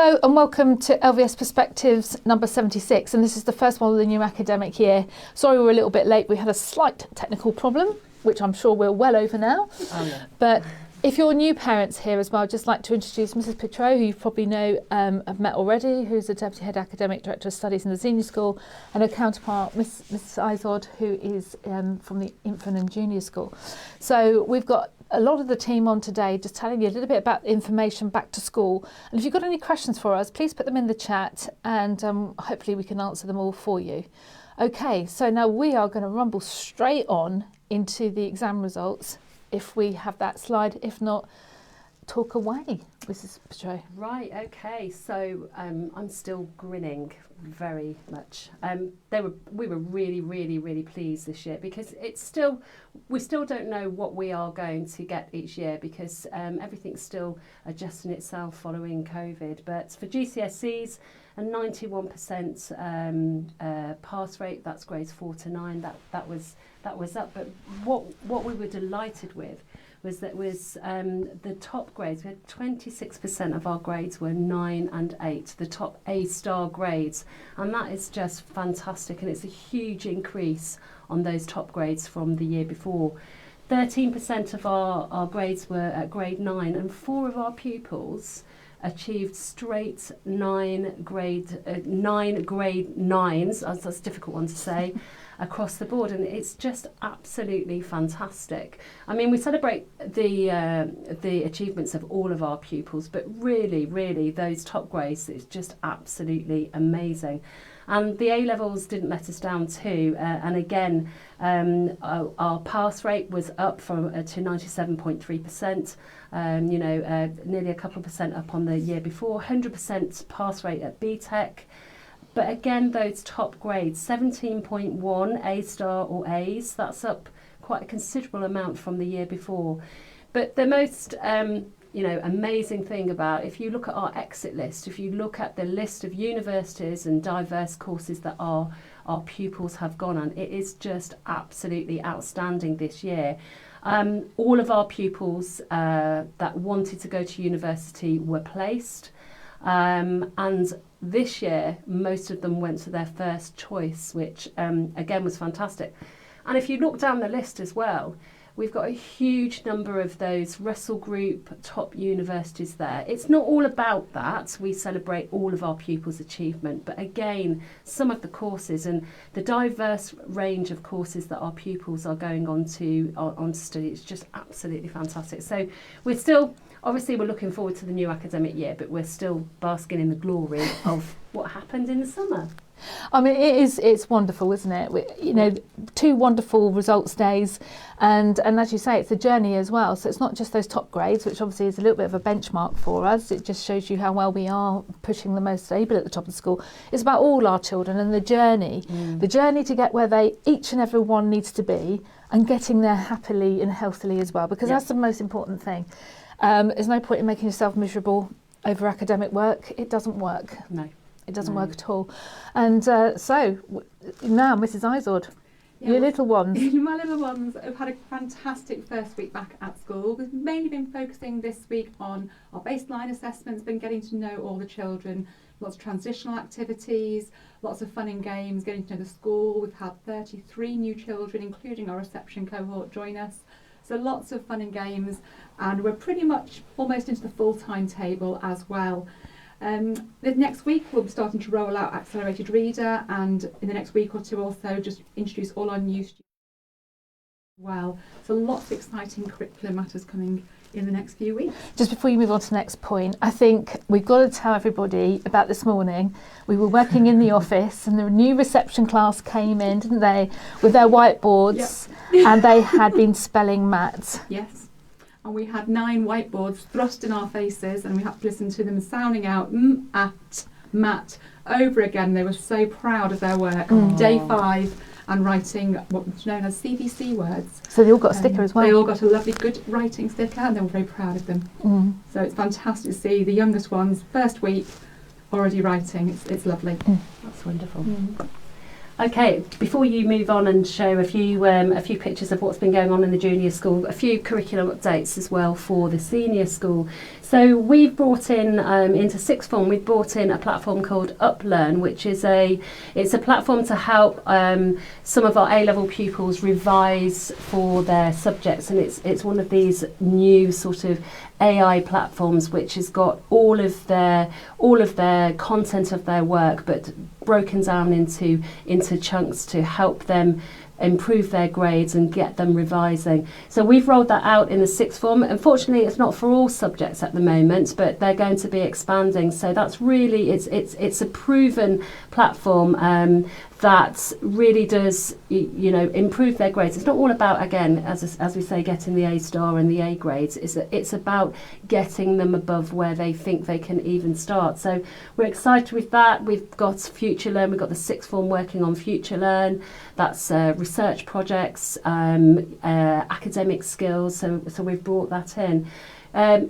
Hello and welcome to LVS Perspectives number 76, and this is the first one of the new academic year. Sorry we're a little bit late, we had a slight technical problem, which I'm sure we're well over now. Oh, yeah. But if you're new parents here as well, I'd just like to introduce Mrs Petro, who you probably know, have met already, who's the Deputy Head Academic Director of Studies in the Senior School, and her counterpart, Miss Izod, who is from the Infant and Junior School. So we've got a lot of the team on today, just telling you a little bit about the information back to school. And if you've got any questions for us, please put them in the chat, and hopefully we can answer them all for you. Okay, so now we are going to rumble straight on into the exam results, if we have that slide. If not, talk away, Mrs Petro. Right, okay, so I'm still grinning very much. We were really pleased this year, because we still don't know what we are going to get each year, because everything's still adjusting itself following COVID. But for GCSEs, a 91% pass rate, that's grades 4 to 9, that was up. But what we were delighted with was that the top grades. We had 26% of our grades were 9 and 8, the top A-star grades, and that is just fantastic, and it's a huge increase on those top grades from the year before. 13% of our grades were at grade 9, and 4 of our pupils achieved straight 9 grade 9s, that's a difficult one to say, across the board, and it's just absolutely fantastic. I mean, we celebrate the achievements of all of our pupils, but really those top grades, it's just absolutely amazing. And the A-levels didn't let us down too, and again our pass rate was up from to 97.3%, nearly a couple of percent up on the year before. 100% pass rate at BTEC. But again, those top grades, 17.1 A-star or A's, that's up quite a considerable amount from the year before. But the most amazing thing about, if you look at our exit list, if you look at the list of universities and diverse courses that our pupils have gone on, it is just absolutely outstanding this year. All of our pupils that wanted to go to university were placed, and this year most of them went to their first choice, which again was fantastic. And if you look down the list as well, we've got a huge number of those Russell Group top universities there. It's not all about that. We celebrate all of our pupils' achievement, but again, some of the courses and the diverse range of courses that our pupils are going on to study, it's just absolutely fantastic. So we're looking forward to the new academic year, but we're still basking in the glory of what happened in the summer. I mean, it's wonderful, isn't it? 2 wonderful results days, and as you say, it's a journey as well. So it's not just those top grades, which obviously is a little bit of a benchmark for us. It just shows you how well we are pushing the most able at the top of the school. It's about all our children and the journey to get where each and every one needs to be, and getting there happily and healthily as well, because that's the most important thing. There's no point in making yourself miserable over academic work. It doesn't work. No. It doesn't work at all. And so now, Mrs Izod, your little ones. My little ones have had a fantastic first week back at school. We've mainly been focusing this week on our baseline assessments, been getting to know all the children, lots of transitional activities, lots of fun and games, getting to know the school. We've had 33 new children, including our reception cohort, join us. So lots of fun and games, and we're pretty much almost into the full timetable as well. Next week we'll be starting to roll out Accelerated Reader, and in the next week or two also just introduce all our new students as well. So lots of exciting curriculum matters coming in the next few weeks. Just before you move on to the next point, I think we've got to tell everybody about this morning. We were working in the office and the new reception class came in, didn't they, with their whiteboards, and they had been spelling Matt. Yes. And we had 9 whiteboards thrust in our faces, and we had to listen to them sounding out Matt over again. They were so proud of their work. Day 5, and writing what's known as CVC words. So they all got a sticker as well? They all got a lovely good writing sticker, and they were very proud of them. So it's fantastic to see the youngest ones, first week, already writing. It's lovely. That's wonderful. Okay, before you move on and show a few pictures of what's been going on in the junior school, a few curriculum updates as well for the senior school. So we've brought in into sixth form. We've brought in a platform called UpLearn, which is it's a platform to help some of our A-level pupils revise for their subjects, and it's one of these new sort of AI platforms which has got all of their content of their work, but broken down into chunks to help them improve their grades and get them revising. So we've rolled that out in the sixth form. Unfortunately, it's not for all subjects at the moment, but they're going to be expanding. So that's really, it's a proven platform that really does, improve their grades. It's not all about, again, as we say, getting the A star and the A grades. It's about getting them above where they think they can even start. So we're excited with that. We've got Future Learn. We've got the sixth form working on Future Learn. That's research projects, academic skills. So we've brought that in.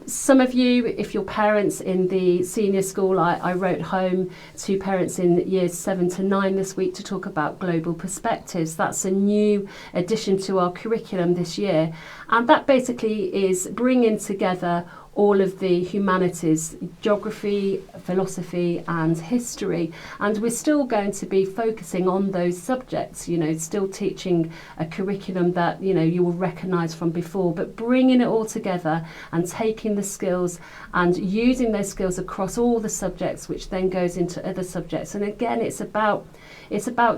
Some of you, if you're parents in the senior school, I wrote home to parents in years 7 to 9 this week to talk about global perspectives. That's a new addition to our curriculum this year, and that basically is bringing together all of the humanities, geography, philosophy and history, and we're still going to be focusing on those subjects, still teaching a curriculum that you will recognise from before, but bringing it all together and taking the skills and using those skills across all the subjects, which then goes into other subjects. And again, it's about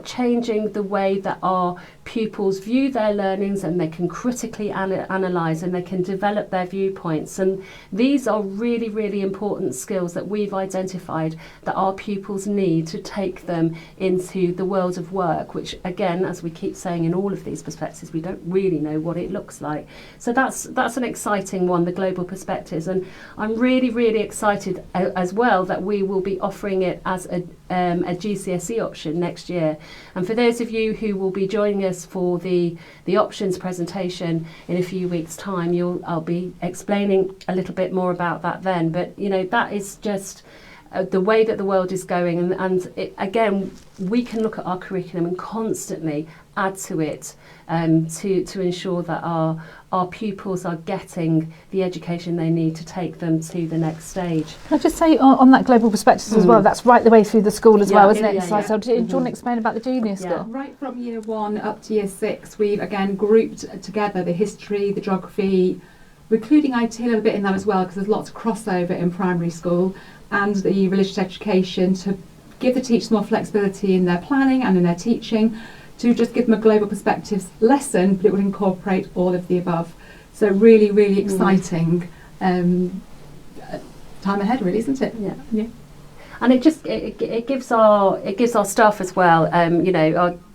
changing the way that our pupils view their learnings, and they can critically analyse and they can develop their viewpoints. And these are really, really important skills that we've identified that our pupils need to take them into the world of work, which again, as we keep saying in all of these perspectives, we don't really know what it looks like. So that's an exciting one, the global perspectives. And I'm really, really excited as well that we will be offering it as a GCSE option next year. And for those of you who will be joining us for the options presentation in a few weeks' time, I'll be explaining a little bit more about that then. But that is just the way that the world is going, and again, we can look at our curriculum and constantly add to it to ensure that our pupils are getting the education they need to take them to the next stage. Can I just say on that global perspectives as well, that's right the way through the school as well, isn't it? So do you want to explain about the junior school? Right from year 1 up to year 6, we've again grouped together the history, the geography. We're including IT a little bit in that as well, because there's lots of crossover in primary school, and the religious education, to give the teachers more flexibility in their planning and in their teaching, to just give them a global perspectives lesson, but it would incorporate all of the above. So really, really exciting time ahead, really, isn't it? Yeah. And it gives our staff as well.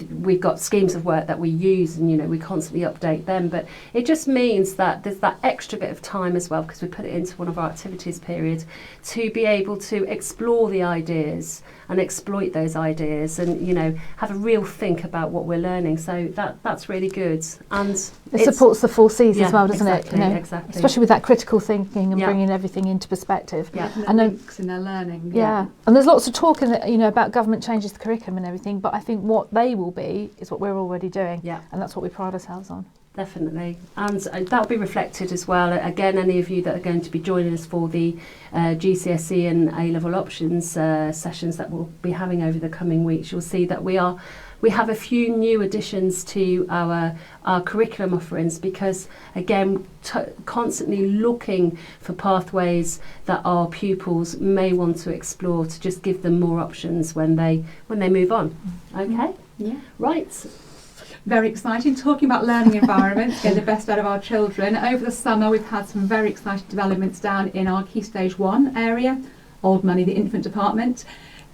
We've got schemes of work that we use, and we constantly update them. But it just means that there's that extra bit of time as well, because we put it into one of our activities periods, to be able to explore the ideas and exploit those ideas, and have a real think about what we're learning. So that's really good, and it supports the full C's as well, doesn't it? Exactly. Especially with that critical thinking and bringing everything into perspective. Yeah, and links in their learning. Yeah. And there's lots of talk about government changes the curriculum and everything, but I think what they will be is what we're already doing. Yeah. And that's what we pride ourselves on. Definitely, and that'll be reflected as well. Again, any of you that are going to be joining us for the GCSE and A-level options sessions that we'll be having over the coming weeks, you'll see that we have a few new additions to our curriculum offerings, because again, constantly looking for pathways that our pupils may want to explore, to just give them more options when they move on. Okay. Yeah. Right. Very exciting, talking about learning environments, getting the best out of our children. Over the summer, we've had some very exciting developments down in our Key Stage 1 area, Old Money, the infant department.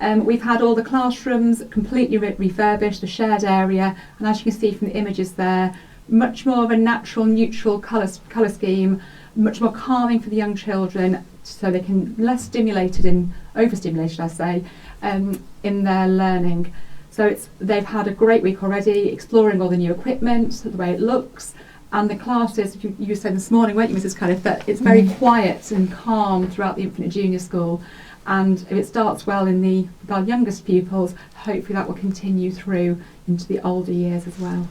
We've had all the classrooms completely refurbished, the shared area, and as you can see from the images there, much more of a natural, neutral colour scheme, much more calming for the young children, so they can less overstimulated, I say, in their learning. So they've had a great week already, exploring all the new equipment, the way it looks, and the classes, you said this morning, weren't you, Mrs. Cunniffe, that it's very quiet and calm throughout the infant and junior school, and if it starts well in our youngest pupils, hopefully that will continue through into the older years as well.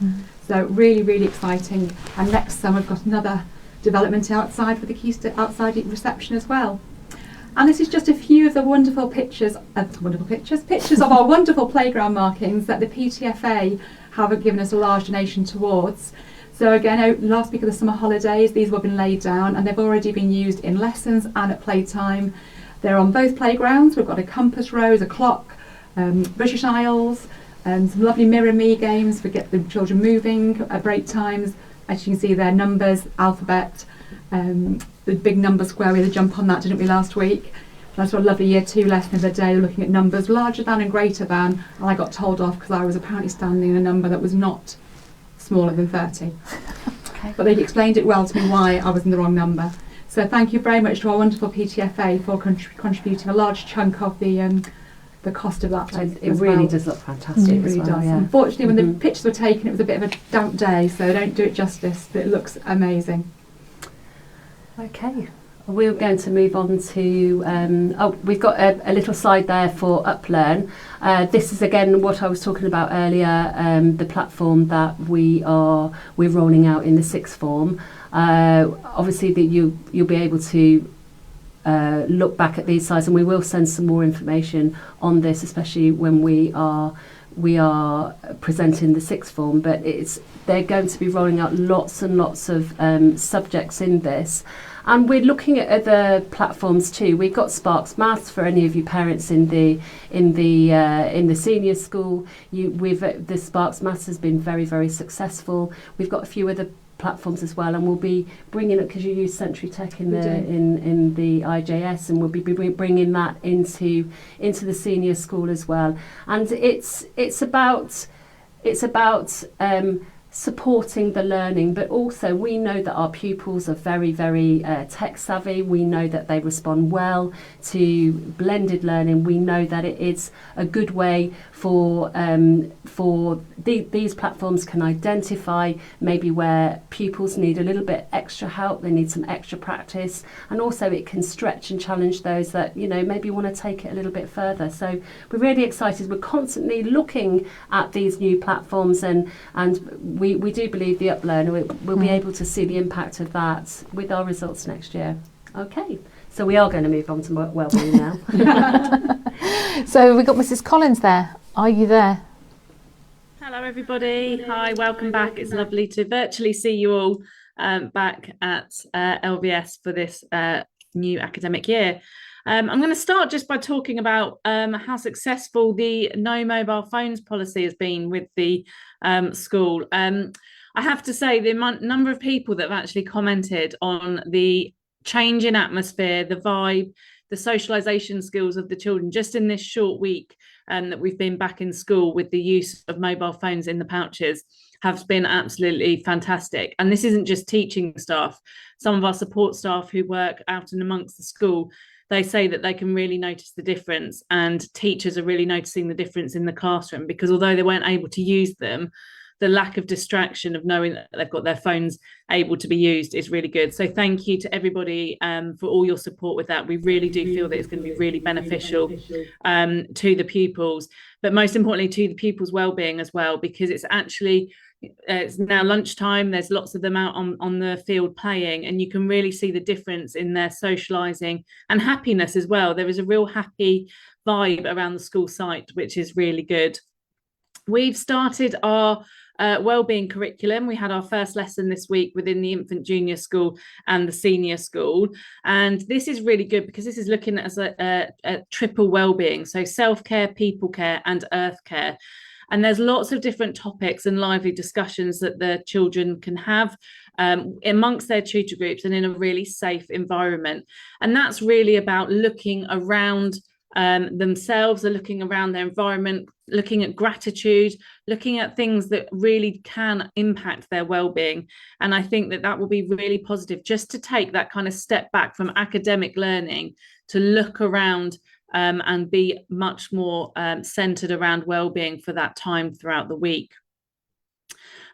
So really, really exciting. And next summer we've got another development outside with the key outside reception as well. And this is just a few of the wonderful pictures of our wonderful playground markings that the PTFA have given us a large donation towards. So again, last week of the summer holidays, these have been laid down and they've already been used in lessons and at playtime. They're on both playgrounds. We've got a compass rose, a clock, British Isles, some lovely Mirror Me games for get the children moving at break times. As you can see there, numbers, alphabet, the big number square, we had to jump on that, didn't we, last week? That's a lovely year 2 lesson of the day, looking at numbers larger than and greater than, and I got told off because I was apparently standing in a number that was not smaller than 30. Okay. But they explained it well to me why I was in the wrong number. So thank you very much to our wonderful PTFA for contributing a large chunk of the cost of that. It really does look fantastic. It really does. Yeah. Unfortunately, when the pictures were taken, it was a bit of a damp day, so don't do it justice, but it looks amazing. Okay, we're going to move on to, we've got a little slide there for UpLearn. This is again what I was talking about earlier, the platform that we're rolling out in the sixth form. Obviously that you'll be able to look back at these slides, and we will send some more information on this, especially when we are presenting the sixth form, but they're going to be rolling out lots and lots of subjects in this. And we're looking at other platforms too. We've got Sparks Maths for any of you parents in the senior school. The Sparks Maths has been very, very successful. We've got a few other platforms as well, and we'll be bringing it, because you use Century Tech in the IJS, and we'll be bringing that into the senior school as well. And it's about supporting the learning, but also we know that our pupils are very, very tech savvy. We know that they respond well to blended learning. We know that it is a good way for these platforms can identify maybe where pupils need a little bit extra help, they need some extra practice, and also it can stretch and challenge those that maybe want to take it a little bit further. So we're really excited. We're constantly looking at these new platforms, and we do believe the UpLearn will be able to see the impact of that with our results next year. Okay, so we are going to move on to wellbeing now. So we've got Mrs. Collins there. Are you there? Hello everybody. Hi, welcome back. It's lovely to virtually see you all back at LVS for this new academic year. I'm going to start just by talking about how successful the no mobile phones policy has been with the school. I have to say the number of people that have actually commented on the change in atmosphere, the vibe, the socialisation skills of the children just in this short week that we've been back in school with the use of mobile phones in the pouches have been absolutely fantastic. And this isn't just teaching staff. Some of our support staff who work out and amongst the school, they say that they can really notice the difference, and teachers are really noticing the difference in the classroom, because although they weren't able to use them, the lack of distraction of knowing that they've got their phones able to be used is really good. So thank you to everybody for all your support with that. We really do feel that it's going to be really beneficial to the pupils, but most importantly to the pupils' well-being as well, because it's actually it's now lunchtime. There's lots of them out on the field playing, and you can really see the difference in their socialising and happiness as well. There is a real happy vibe around the school site, which is really good. We've started our wellbeing curriculum. We had our first lesson this week within the infant junior school and the senior school, and this is really good because this is looking at as a triple wellbeing, so self-care, people care and earth care. And there's lots of different topics and lively discussions that the children can have amongst their tutor groups and in a really safe environment. And that's really about looking around themselves, are looking around their environment, looking at gratitude, looking at things that really can impact their well-being. And I think that will be really positive, just to take that kind of step back from academic learning to look around and be much more centered around well-being for that time throughout the week.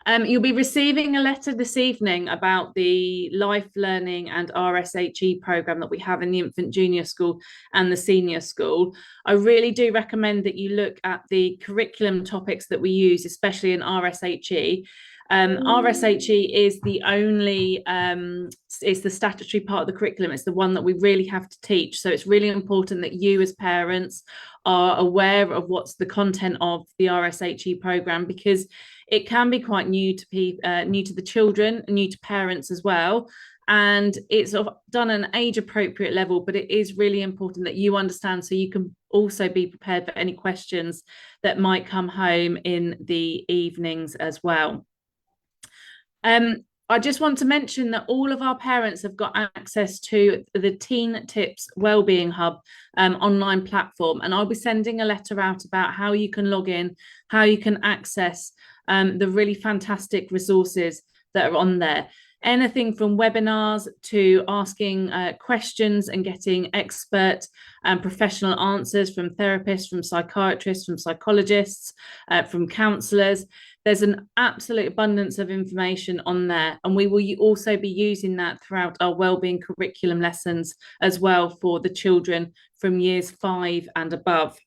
You'll be receiving a letter this evening about the Life Learning and RSHE programme that we have in the infant junior school and the senior school. I really do recommend that you look at the curriculum topics that we use, especially in RSHE. RSHE is the only it's the statutory part of the curriculum. It's the one that we really have to teach. So it's really important that you as parents are aware of what's the content of the RSHE programme, because it can be quite new to new to the children, new to parents as well. And it's sort of done at an age appropriate level, but it is really important that you understand, so you can also be prepared for any questions that might come home in the evenings as well. I just want to mention that all of our parents have got access to the Teen Tips Wellbeing Hub online platform, and I'll be sending a letter out about how you can log in, how you can access the really fantastic resources that are on there. Anything from webinars to asking questions and getting expert and professional answers from therapists, from psychiatrists, from psychologists, from counsellors. There's an absolute abundance of information on there, and we will also be using that throughout our wellbeing curriculum lessons as well for the children from years 5 and above.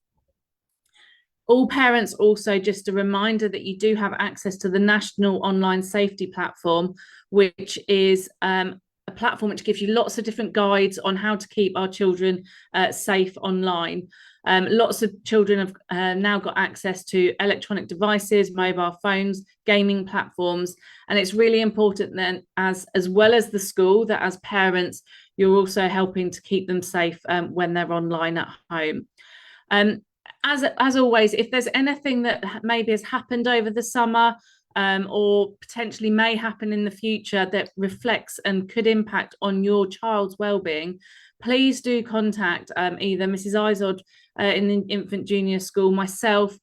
All parents also, just a reminder that you do have access to the National Online Safety Platform, which is a platform which gives you lots of different guides on how to keep our children safe online. Lots of children have now got access to electronic devices, mobile phones, gaming platforms, and it's really important then, as well as the school, that as parents you're also helping to keep them safe when they're online at home. As always, if there's anything that maybe has happened over the summer or potentially may happen in the future that reflects and could impact on your child's well-being, please do contact either Mrs. Izod in the Infant Junior School, myself,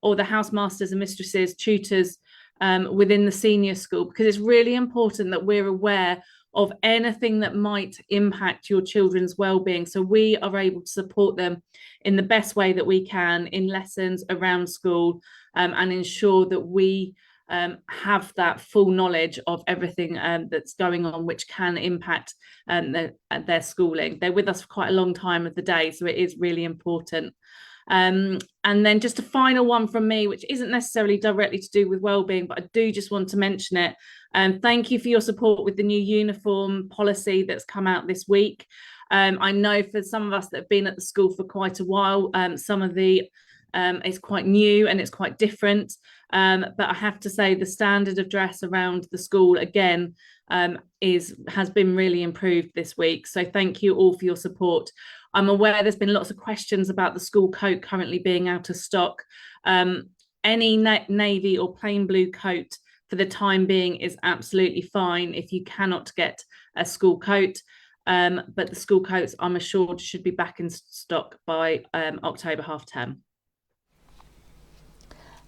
or the housemasters and mistresses, tutors within the senior school, because it's really important that we're aware of anything that might impact your children's well-being, so we are able to support them in the best way that we can in lessons around school, and ensure that we have that full knowledge of everything that's going on which can impact their schooling. They're with us for quite a long time of the day, so it is really important. And then just a final one from me, which isn't necessarily directly to do with wellbeing, but I do just want to mention it. Thank you for your support with the new uniform policy that's come out this week. I know for some of us that have been at the school for quite a while, some of the it's quite new and it's quite different. But I have to say the standard of dress around the school again has been really improved this week. So thank you all for your support. I'm aware there's been lots of questions about the school coat currently being out of stock. Any navy or plain blue coat for the time being is absolutely fine if you cannot get a school coat. But the school coats, I'm assured, should be back in stock by October half term.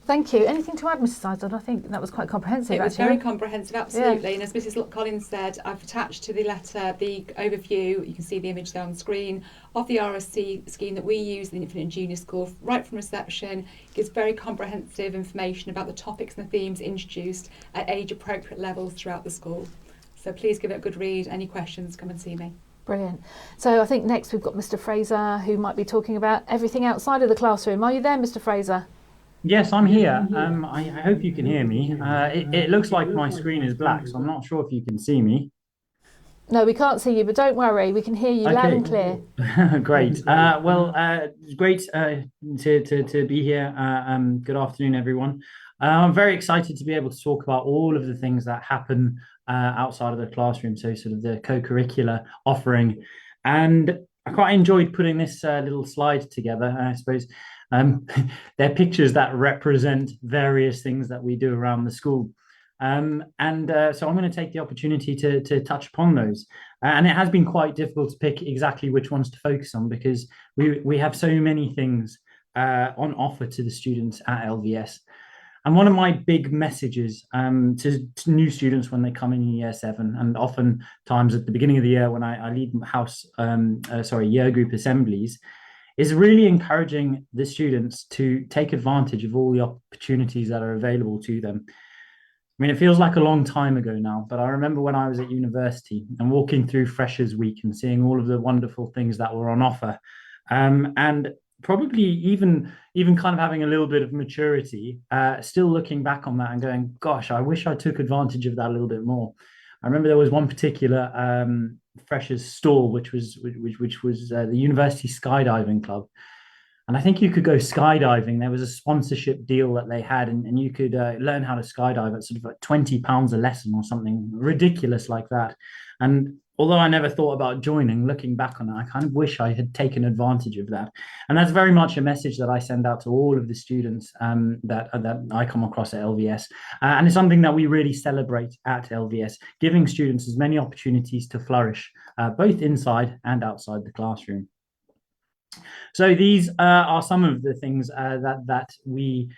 Thank you. Anything to add, Mrs. Izod? I think that was quite comprehensive. It was actually. very comprehensive, absolutely. Yeah. And as Mrs. Collins said, I've attached to the letter the overview, you can see the image there on the screen, of the RSC scheme that we use in the Infant and Junior School, right from reception. It gives very comprehensive information about the topics and the themes introduced at age-appropriate levels throughout the school. So please give it a good read. Any questions, come and see me. Brilliant. So I think next we've got Mr. Fraser, who might be talking about everything outside of the classroom. Are you there, Mr. Fraser? Yes, I'm here. I hope you can hear me. It looks like my screen is black, so I'm not sure if you can see me. No, we can't see you, but don't worry, we can hear you loud and clear. Great. It's great to be here. Good afternoon, everyone. I'm very excited to be able to talk about all of the things that happen outside of the classroom, so sort of the co-curricular offering. And I quite enjoyed putting this little slide together, I suppose. They're pictures that represent various things that we do around the school. So I'm going to take the opportunity to touch upon those. And it has been quite difficult to pick exactly which ones to focus on, because we have so many things on offer to the students at LVS. And one of my big messages to new students when they come in year 7, and oftentimes at the beginning of the year when I lead year group assemblies, is really encouraging the students to take advantage of all the opportunities that are available to them. I mean, it feels like a long time ago now, but I remember when I was at university and walking through Freshers Week and seeing all of the wonderful things that were on offer, and probably even kind of having a little bit of maturity, still looking back on that and going, gosh, I wish I took advantage of that a little bit more. I remember there was one particular freshers stall, which was the University Skydiving Club. And I think you could go skydiving. There was a sponsorship deal that they had, and you could learn how to skydive at sort of like £20 a lesson or something ridiculous like that. And although I never thought about joining, looking back on it, I kind of wish I had taken advantage of that. And that's very much a message that I send out to all of the students that I come across at LVS. And it's something that we really celebrate at LVS, giving students as many opportunities to flourish, both inside and outside the classroom. So these are some of the things that we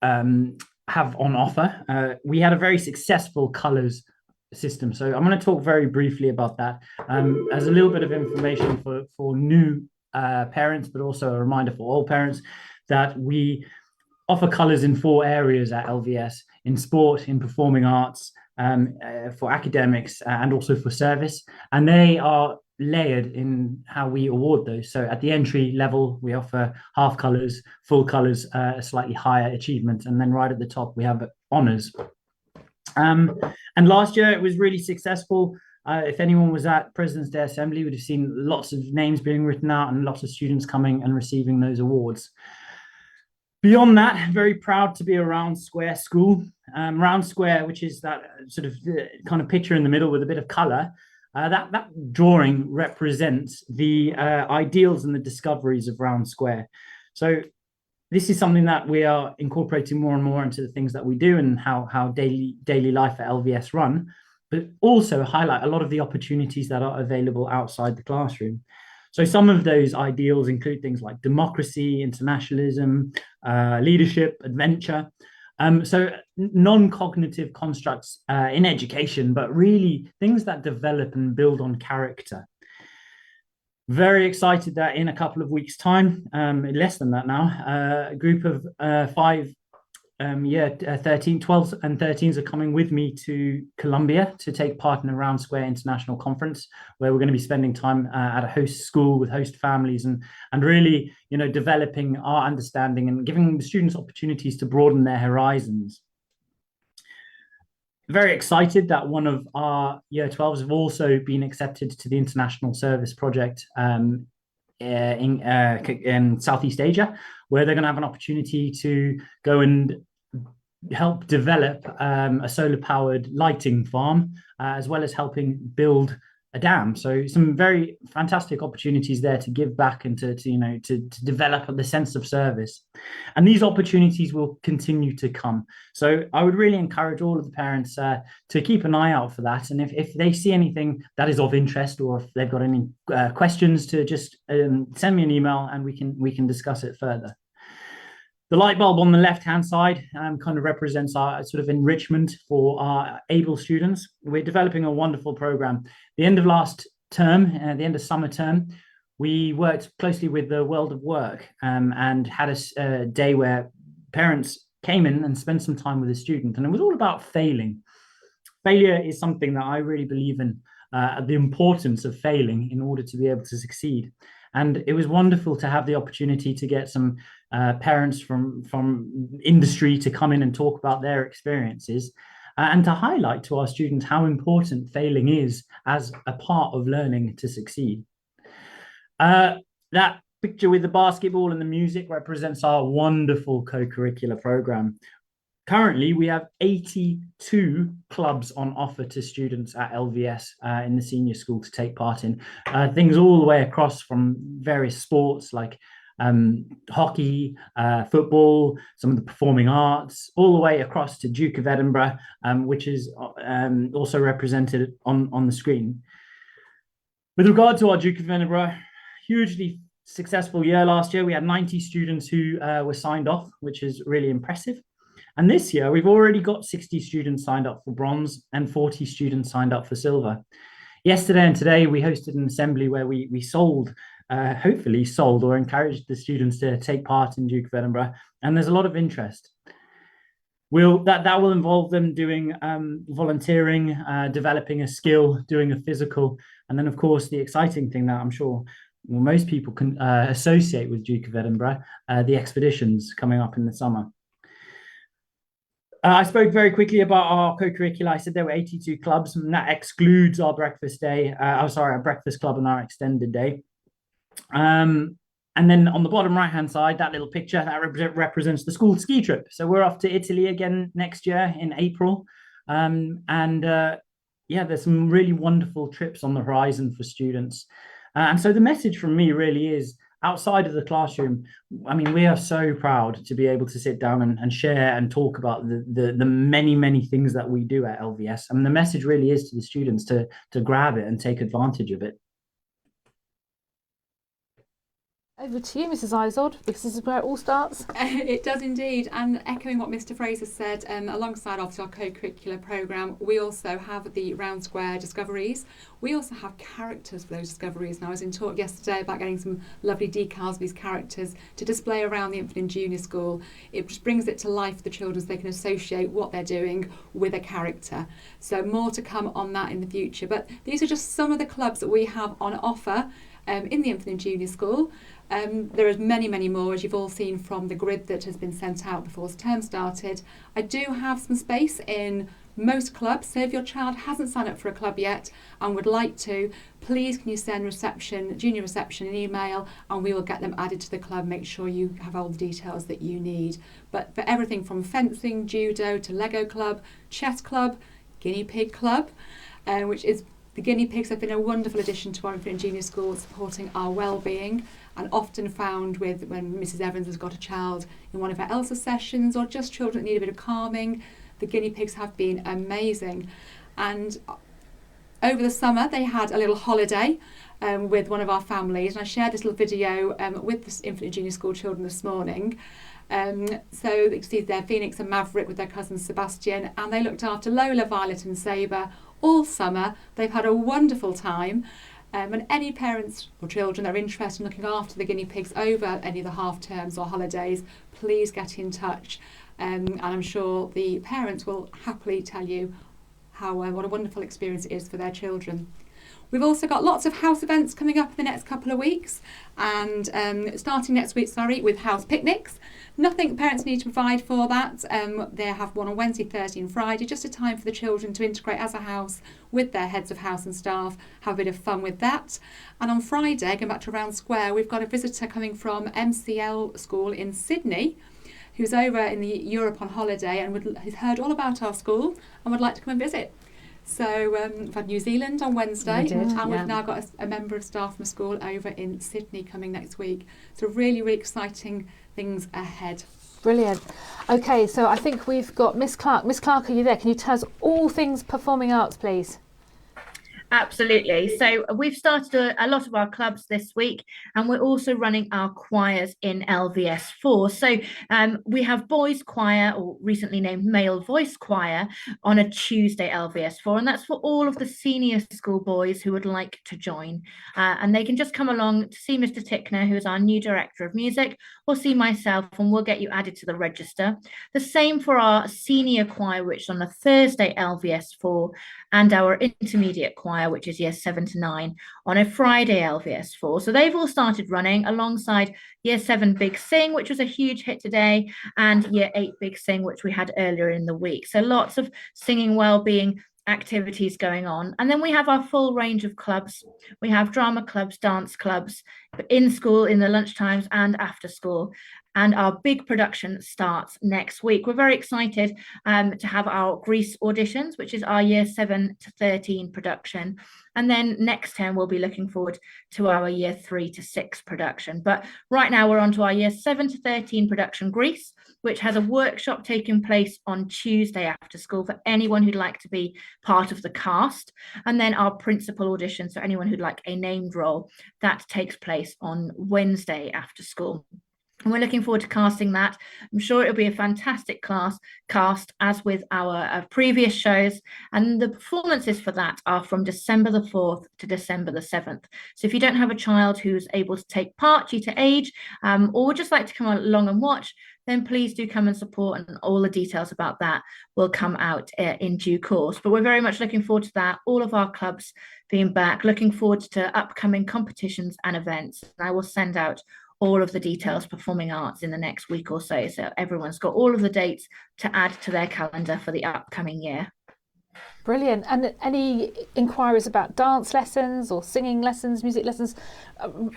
have on offer. We had a very successful colours system, so I'm going to talk very briefly about that as a little bit of information for new parents, but also a reminder for all parents that we offer colours in 4 areas at LVS: in sport, in performing arts, for academics, and also for service. And they are layered in how we award those. So at the entry level, we offer half colours, full colours, a slightly higher achievement, and then right at the top, we have honours. And last year, it was really successful. If anyone was at President's Day Assembly, would have seen lots of names being written out and lots of students coming and receiving those awards. Beyond that, very proud to be a round square school. Round square, which is that sort of kind of picture in the middle with a bit of colour. That drawing represents the ideals and the discoveries of round square. So this is something that we are incorporating more and more into the things that we do and how daily life at LVS run, but also highlight a lot of the opportunities that are available outside the classroom. So some of those ideals include things like democracy, internationalism, leadership, adventure. So non-cognitive constructs in education, but really things that develop and build on character. Very excited that in a couple of weeks' time, less than that now, a group of 12s and 13s are coming with me to Colombia to take part in a Round Square International Conference, where we're going to be spending time at a host school with host families and really, developing our understanding and giving the students opportunities to broaden their horizons. Very excited that one of our Year 12s have also been accepted to the International Service Project in Southeast Asia, where they're going to have an opportunity to go and help develop a solar-powered lighting farm, as well as helping build a dam. So some very fantastic opportunities there to give back and to develop the sense of service. And these opportunities will continue to come. So I would really encourage all of the parents to keep an eye out for that. And if they see anything that is of interest, or if they've got any questions, to just send me an email and we can discuss it further. The light bulb on the left-hand side kind of represents our sort of enrichment for our able students. We're developing a wonderful program. The end of last term, the end of summer term, we worked closely with the World of Work and had a day where parents came in and spent some time with a student. And it was all about failing. Failure is something that I really believe in, the importance of failing in order to be able to succeed. And it was wonderful to have the opportunity to get some parents from industry to come in and talk about their experiences and to highlight to our students how important failing is as a part of learning to succeed. That picture with the basketball and the music represents our wonderful co-curricular program. Currently, we have 82 clubs on offer to students at LVS in the senior school to take part in. Things all the way across from various sports like hockey, football, some of the performing arts, all the way across to Duke of Edinburgh, which is also represented on the screen. With regard to our Duke of Edinburgh, hugely successful year last year. We had 90 students who were signed off, which is really impressive. And this year, we've already got 60 students signed up for bronze and 40 students signed up for silver. Yesterday and today, we hosted an assembly where we hopefully sold or encouraged the students to take part in Duke of Edinburgh. And there's a lot of interest. That will involve them doing volunteering, developing a skill, doing a physical. And then, of course, the exciting thing that I'm sure most people can associate with Duke of Edinburgh, the expeditions coming up in the summer. I spoke very quickly about our co-curricular. I said there were 82 clubs, and that excludes our breakfast day. Our breakfast club and our extended day. And then on the bottom right-hand side, that little picture, that represents the school ski trip. So we're off to Italy again next year in April. Yeah, there's some really wonderful trips on the horizon for students. And so the message from me really is, outside of the classroom, I mean, we are so proud to be able to sit down and share and talk about the many things that we do at LVS. And the message really is to the students to grab it and take advantage of it. Over to you, Mrs. Izod, because this is where it all starts. It does indeed, and echoing what Mr. Fraser said, alongside obviously our co-curricular programme, we also have the Round Square Discoveries. We also have characters for those discoveries. Now, I was in talk yesterday about getting some lovely decals of these characters to display around the infant and junior school. It just brings it to life for the children so they can associate what they're doing with a character. So more to come on that in the future. But these are just some of the clubs that we have on offer in the infant and junior school. There are many more, as you've all seen from the grid that has been sent out before the term started. I do have some space in most clubs, so if your child hasn't signed up for a club yet and would like to, please can you send junior reception an email, and we will get them added to the club, make sure you have all the details that you need. But for everything from fencing, judo to Lego club, chess club, guinea pig club, which is the guinea pigs have been a wonderful addition to our infant and junior school, supporting our well-being, and often found with when Mrs. Evans has got a child in one of her ELSA sessions, or just children that need a bit of calming. The guinea pigs have been amazing. And over the summer they had a little holiday with one of our families, and I shared this little video with the infant and junior school children this morning. So you can see there Phoenix and Maverick with their cousin Sebastian, and they looked after Lola, Violet and Sabre all summer. They've had a wonderful time. And any parents or children that are interested in looking after the guinea pigs over any of the half terms or holidays, please get in touch. And I'm sure the parents will happily tell you how what a wonderful experience it is for their children. We've also got lots of house events coming up in the next couple of weeks, and starting next week, with house picnics. Nothing parents need to provide for that. They have one on Wednesday, Thursday and Friday, just a time for the children to integrate as a house with their heads of house and staff, have a bit of fun with that. And on Friday, going back to Round Square, we've got a visitor coming from MCL School in Sydney, who's over in Europe on holiday and has heard all about our school and would like to come and visit. So we've had New Zealand on Wednesday, we've now got a member of staff from a school over in Sydney coming next week. So really exciting things ahead. Brilliant. Okay, so I think we've got Miss Clark. Miss Clark, are you there? Can you tell us all things performing arts, please? Absolutely. So we've started a lot of our clubs this week, and we're also running our choirs in LVS 4. So we have boys choir, or recently named male voice choir, on a Tuesday LVS 4, and that's for all of the senior school boys who would like to join. And they can just come along to see Mr. Tickner, who is our new director of music, or see myself, and we'll get you added to the register. The same for our senior choir, which is on a Thursday LVS 4, and our intermediate choir, which is year 7 to 9, on a Friday LVS 4. So they've all started running alongside year 7 Big Sing, which was a huge hit today, and year 8 Big Sing, which we had earlier in the week. So lots of singing well-being activities going on. And then we have our full range of clubs. We have drama clubs, dance clubs, in school, in the lunchtimes and after school. And our big production starts next week. We're very excited to have our Grease auditions, which is our year 7 to 13 production. And then next term, we'll be looking forward to our year 3 to 6 production. But right now we're on to our year 7 to 13 production, Grease, which has a workshop taking place on Tuesday after school for anyone who'd like to be part of the cast. And then our principal audition, so anyone who'd like a named role, that takes place on Wednesday after school. And we're looking forward to casting that. I'm sure it'll be a fantastic cast, as with our previous shows. And the performances for that are from December the 4th to December the 7th. So if you don't have a child who's able to take part due to age, or would just like to come along and watch, then please do come and support, and all the details about that will come out in due course. But we're very much looking forward to that. All of our clubs being back, looking forward to upcoming competitions and events. And I will send out all of the details performing arts in the next week or so. So everyone's got all of the dates to add to their calendar for the upcoming year. Brilliant. And any inquiries about dance lessons or singing lessons, music lessons,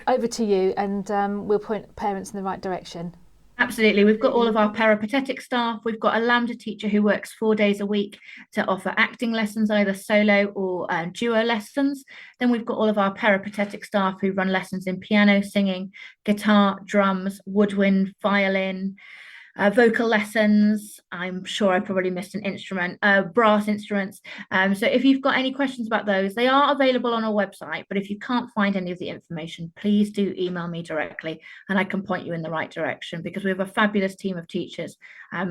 over to you, and we'll point parents in the right direction. Absolutely. We've got all of our peripatetic staff. We've got a Lambda teacher who works 4 days a week to offer acting lessons, either solo or duo lessons. Then we've got all of our peripatetic staff who run lessons in piano, singing, guitar, drums, woodwind, violin, vocal lessons. I'm sure I probably missed an instrument, brass instruments. So if you've got any questions about those, they are available on our website. But if you can't find any of the information, please do email me directly and I can point you in the right direction, because we have a fabulous team of teachers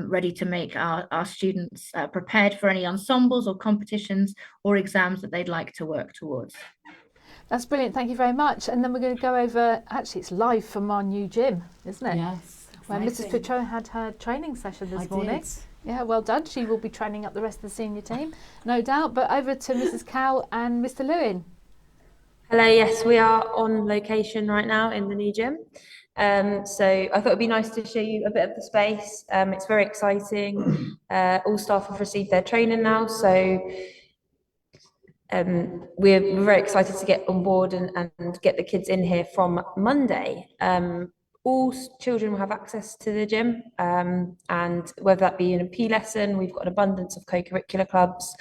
ready to make our students prepared for any ensembles or competitions or exams that they'd like to work towards. That's brilliant. Thank you very much. And then we're going to go over, actually it's live from our new gym, isn't it? Yes. Where Mrs. Petro had her training session this morning. Yeah, well done. She will be training up the rest of the senior team, no doubt. But over to Mrs. Cowell and Mr. Lewin. Hello, yes, we are on location right now in the new gym. So I thought it'd be nice to show you a bit of the space. It's very exciting. All staff have received their training now, so we're very excited to get on board and get the kids in here from Monday. All children will have access to the gym, and whether that be in a P lesson, we've got an abundance of co-curricular clubs.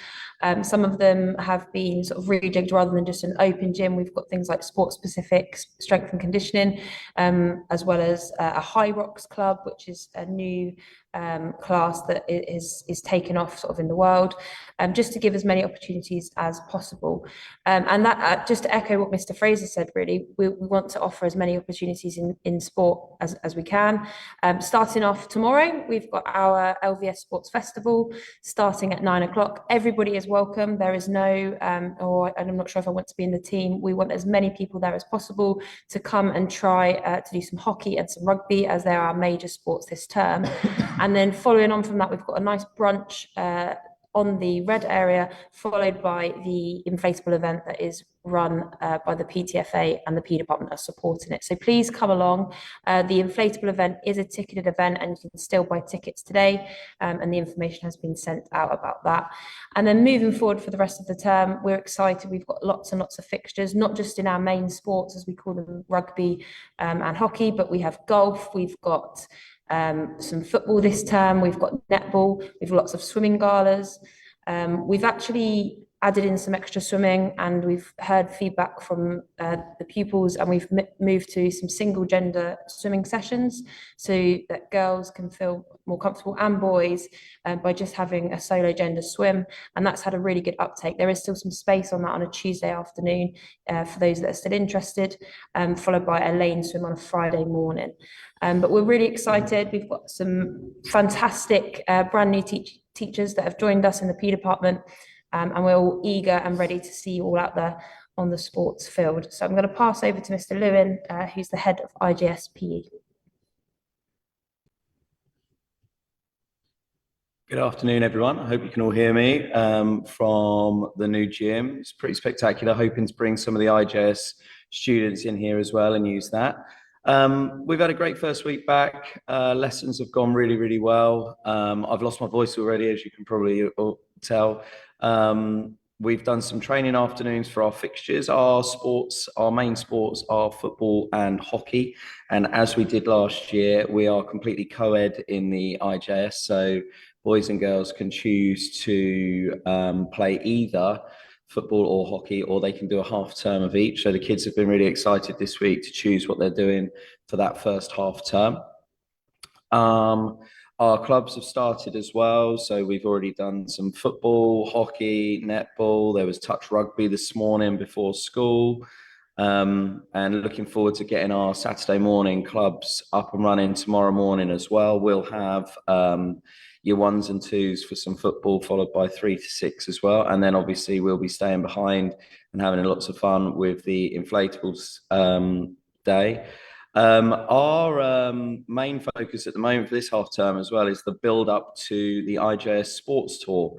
Some of them have been sort of rejigged rather than just an open gym. We've got things like sport-specific strength and conditioning, as well as a high rocks club, which is a new class that is taken off sort of in the world, just to give as many opportunities as possible. And that just to echo what Mr. Fraser said, really, we want to offer as many opportunities in sport as we can. Starting off tomorrow, we've got our LVS Sports Festival starting at 9 o'clock. Everybody is welcome. There is no, and I'm not sure if I want to be in the team. We want as many people there as possible to come and try to do some hockey and some rugby, as they're our major sports this term. And then following on from that, we've got a nice brunch on the red area, followed by the inflatable event that is run by the PTFA, and the P department are supporting it. So please come along. The inflatable event is a ticketed event, and you can still buy tickets today, and the information has been sent out about that. And then moving forward for the rest of the term, we're excited. We've got lots and lots of fixtures, not just in our main sports, as we call them, rugby and hockey, but we have golf, we've got some football this term, we've got netball, we've lots of swimming galas. We've actually added in some extra swimming, and we've heard feedback from the pupils, and we've moved to some single gender swimming sessions so that girls can feel more comfortable, and boys, by just having a solo gender swim, and that's had a really good uptake. There is still some space on that on a Tuesday afternoon for those that are still interested, followed by a lane swim on a Friday morning. But we're really excited. We've got some fantastic brand new teachers that have joined us in the P department, and we're all eager and ready to see you all out there on the sports field. So I'm going to pass over to Mr. Lewin, who's the head of IJS PE. Good afternoon, everyone. I hope you can all hear me from the new gym. It's pretty spectacular. Hoping to bring some of the IJS students in here as well and use that. We've had a great first week back. Lessons have gone really, really well. I've lost my voice already, as you can probably tell. We've done some training afternoons for our fixtures. Our main sports are football and hockey. And as we did last year, we are completely co-ed in the IJS. So boys and girls can choose to play either football or hockey, or they can do a half term of each. So the kids have been really excited this week to choose what they're doing for that first half term. Our clubs have started as well. So we've already done some football, hockey, netball. There was touch rugby this morning before school. And looking forward to getting our Saturday morning clubs up and running tomorrow morning as well. We'll have year 1s and 2s for some football, followed by 3 to 6 as well. And then obviously we'll be staying behind and having lots of fun with the inflatables day. Our main focus at the moment for this half term as well is the build up to the IJS Sports Tour.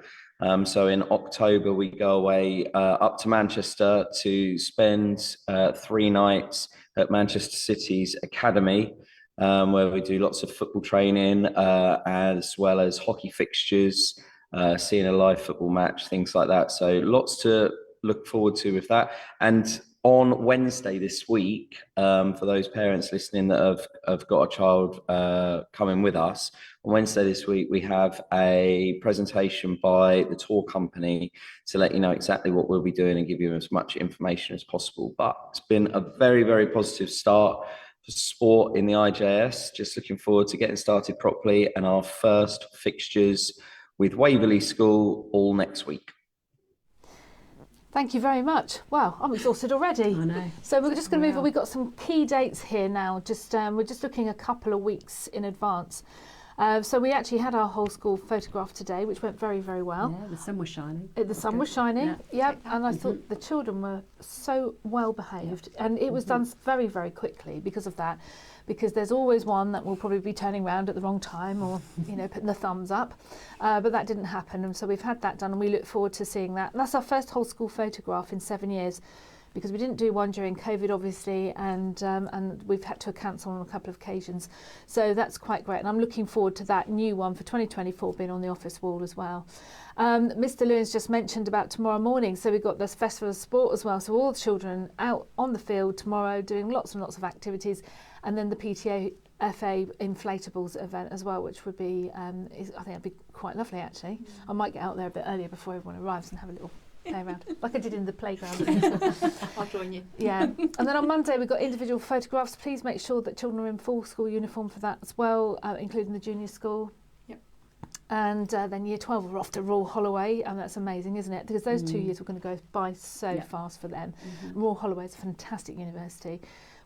So in October, we go away up to Manchester to spend 3 nights at Manchester City's Academy, where we do lots of football training, as well as hockey fixtures, seeing a live football match, things like that. So lots to look forward to with that. And on Wednesday this week, for those parents listening that have got a child coming with us, on Wednesday this week, we have a presentation by the tour company to let you know exactly what we'll be doing and give you as much information as possible. But it's been a very, very positive start for sport in the IJS. Just looking forward to getting started properly, and our first fixtures with Waverley School all next week. Thank you very much. Wow, I'm exhausted already. I know. So we're just going to move on. We've got some key dates here now. We're just looking a couple of weeks in advance. So we actually had our whole school photographed today, which went very, very well. Yeah, the sun was shining. The sun was shining, Yeah. And I thought the children were so well behaved, and it was done very, very quickly because of that. Because there's always one that will probably be turning around at the wrong time, or putting the thumbs up, but that didn't happen, and so we've had that done, and we look forward to seeing that. And that's our first whole school photograph in 7 years, because we didn't do one during COVID, obviously, and we've had to cancel on a couple of occasions. So that's quite great, and I'm looking forward to that new one for 2024 being on the office wall as well. Mr. Lewis just mentioned about tomorrow morning, so we've got this Festival of Sport as well, so all the children out on the field tomorrow doing lots and lots of activities, and then the PTA FA inflatables event as well, which would be, I think it'd be quite lovely actually. I might get out there a bit earlier before everyone arrives and have a little play around, like I did in the playground. I'll join you. Yeah, and then on Monday we've got individual photographs. Please make sure that children are in full school uniform for that as well, including the junior school. Yep. And then Year 12 are off to Royal Holloway, and that's amazing, isn't it? Because those 2 years were going to go by so fast for them. Royal Holloway is a fantastic university.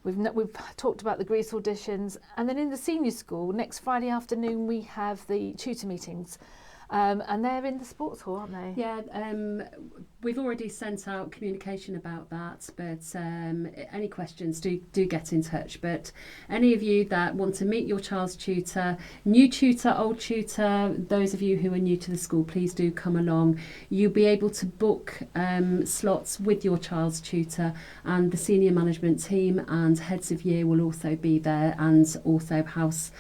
We've talked about the Greece auditions, and then in the senior school next Friday afternoon we have the tutor meetings, and they're in the sports hall, aren't they? Yeah, we've already sent out communication about that, but any questions, do get in touch. But any of you that want to meet your child's tutor, new tutor, old tutor, those of you who are new to the school, please do come along. You'll be able to book slots with your child's tutor, and the senior management team and heads of year will also be there, and also house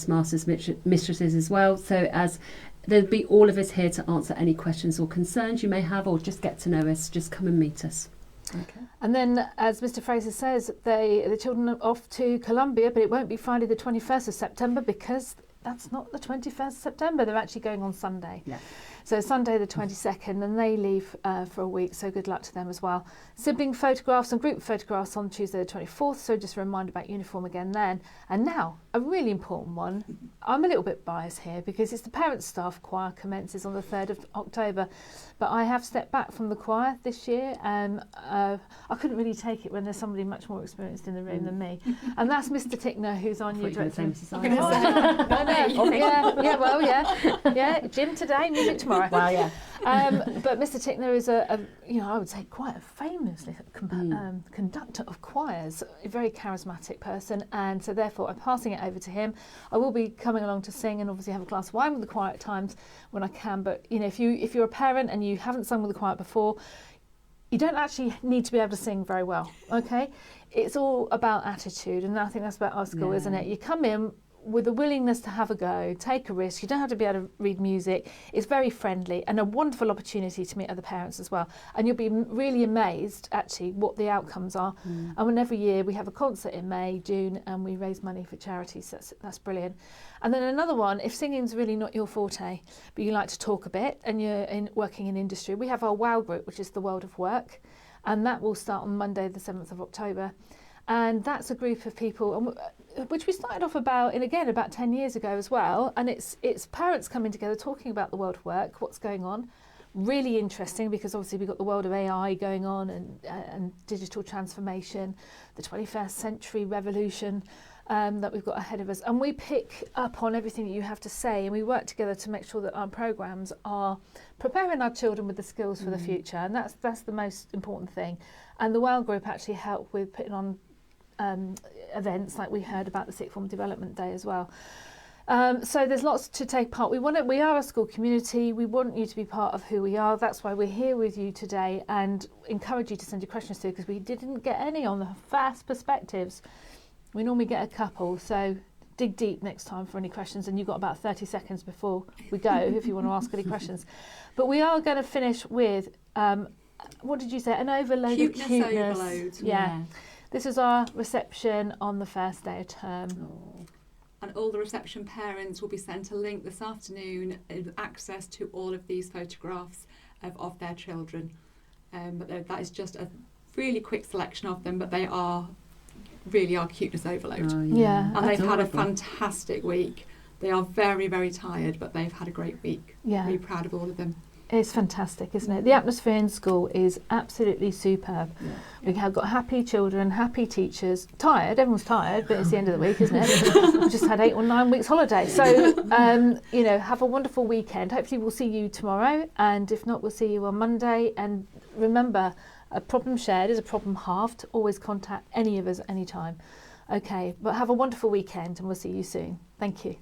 masters, mistresses as well. So as there'll be all of us here to answer any questions or concerns you may have, or just get to know us, just come and meet us. Okay. And then, as Mr. Fraser says, the children are off to Colombia, but it won't be Friday the 21st of September, because that's not the 21st of September. They're actually going on Sunday. Yeah. So Sunday the 22nd, and they leave for a week, so good luck to them as well. Sibling photographs and group photographs on Tuesday the 24th, so just a reminder about uniform again then. And now, a really important one. I'm a little bit biased here because it's the parent staff choir commences on the 3rd of October, but I have stepped back from the choir this year, and I couldn't really take it when there's somebody much more experienced in the room than me. And that's Mr. Tickner, who's our new director. Yeah, gym today, music tomorrow. Wow, yeah. But Mr. Tickner is I would say quite a famous conductor of choirs, a very charismatic person, and so therefore I'm passing it over to him. I will be coming along to sing and obviously have a glass of wine with the choir at times when I can, but if you're a parent and you haven't sung with the choir before, you don't actually need to be able to sing very well, okay? It's all about attitude, and I think that's about our school, isn't it? You come in with a willingness to have a go, take a risk. You don't have to be able to read music. It's very friendly and a wonderful opportunity to meet other parents as well. And you'll be really amazed actually what the outcomes are. And every year we have a concert in May, June, and we raise money for charities. So that's brilliant. And then another one, if singing's really not your forte, but you like to talk a bit and you're working in industry, we have our WOW group, which is the World of Work, and that will start on Monday the 7th of October. And that's a group of people which we started off about 10 years ago as well, and it's parents coming together talking about the world of work, what's going on. Really interesting, because obviously we've got the world of AI going on, and digital transformation, the 21st century revolution that we've got ahead of us, and we pick up on everything that you have to say, and we work together to make sure that our programs are preparing our children with the skills for the future, and that's the most important thing. And the WOW group actually help with putting on events like we heard about the Sixth Form Development Day as well. So there's lots to take part. We are a school community. We want you to be part of who we are. That's why we're here with you today, and encourage you to send your questions through, because we didn't get any on the LVS Perspectives. We normally get a couple, so dig deep next time for any questions, and you've got about 30 seconds before we go if you want to ask any questions. But we are going to finish with, what did you say? An overload of cuteness. Overload. Yeah. This is our reception on the first day of term. Oh. And all the reception parents will be sent a link this afternoon with access to all of these photographs of their children. But that is just a really quick selection of them, but they are really our cuteness overload. Oh, Yeah. And they've had a adorable. fantastic week. They are very, very tired, but they've had a great week. Yeah. Really proud of all of them. It's fantastic, isn't it? The atmosphere in school is absolutely superb. Yeah. We have got happy children, happy teachers. Tired, everyone's tired, but it's the end of the week, isn't it? We've just had 8 or 9 weeks holiday. So, you know, have a wonderful weekend. Hopefully we'll see you tomorrow, and if not, we'll see you on Monday. And remember, a problem shared is a problem halved. Always contact any of us at any time. Okay, but have a wonderful weekend, and we'll see you soon. Thank you.